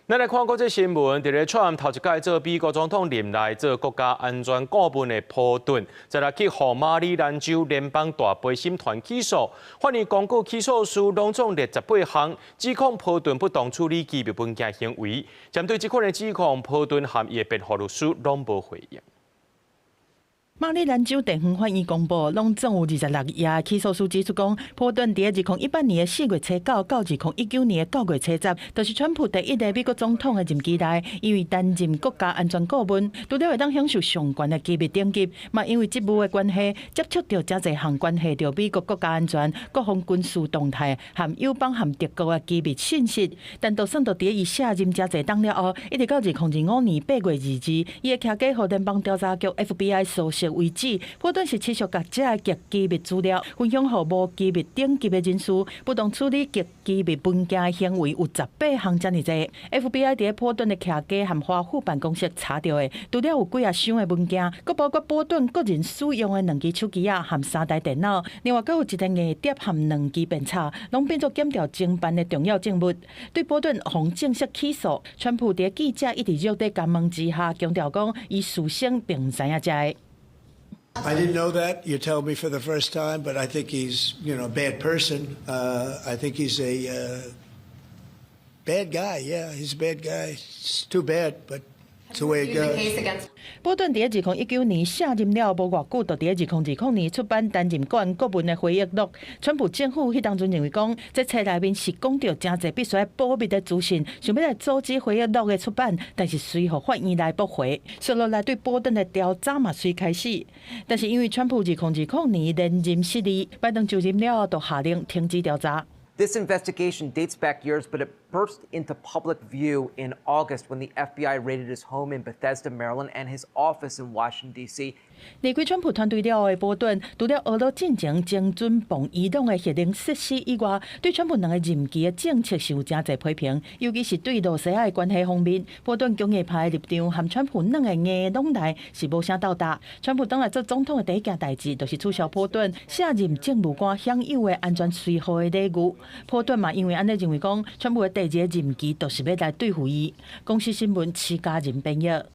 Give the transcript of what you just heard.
咱来看国际新闻，伫咧川头一届做美国总统任内做国家安全顾问的普顿，再来去互马里兰州联邦大陪审团起诉，法院公告起诉书拢总列18项，指控普顿不当处理机密文件行为。针对这款的指控，普顿和伊的辩护律师拢无回应。 马里兰州地方法院公布，拢总有26页起诉书指出讲，普顿伫2018年4月初9到2019年9月初10，就是川普第一个美国总统的任期内，因为担任国家安全顾问，除了会当享受上悬的机密等级，嘛因为职务的关系，接触到真侪项关系到美国国家安全、国防军事动态和友邦和德国的机密信息。但就算到伫伊卸任真侪当了后，一直到2025年8月2日，伊的徛给互联邦调查局 FBI 收拾。 为止，普顿是持续将这极机密资料分享给无机密等级的人士，不当处理极机密文件的行为有18项这么多。FBI 伫普顿的徛家和华府办公室查到的，除了有几啊箱的文件，佮包括普顿个人使用的2支手机啊和3台电脑，另外佮有一台硬碟和2支便册，拢变作检调侦办的重要证物。对普顿方正式起诉，川普伫记者一直约在监问之下，强调讲伊事先并唔知影这个。 I didn't know that. You tell me for the first time, but I think he's, a bad person. I think he's a bad guy. Yeah, he's a bad guy. It's too bad, but it's the way it goes. 普顿伫2019年卸任了无偌久，就伫2020年出版担任国安顾问的回忆录。川普政府迄当阵认为讲，这册内面是讲到真侪必须要保密的资讯，想要来阻止回忆录的出版，但是随后法院来驳回。接落来对普顿的调查嘛随开始，但是因为川普2020年连任失利，拜登就任了就下令停止调查。 This investigation dates back years, but it burst into public view in August when the FBI raided his home in Bethesda, Maryland, and his office in Washington, D.C. 离开川普团队了后的普顿，除了俄罗进前精准防移动的核能设施以外，对川普2个任期的政策是有真侪批评，尤其是对罗西亚的关系方面，普顿强硬派的立场和川普2个硬拢来是无啥斗搭。川普当来做总统的第一件代志，就是取消普顿卸任政务官享有的安全随护的礼遇。普顿嘛，因为安尼认为讲，川普的第2个任期就是要来对付伊。公司新闻，徐家人编译。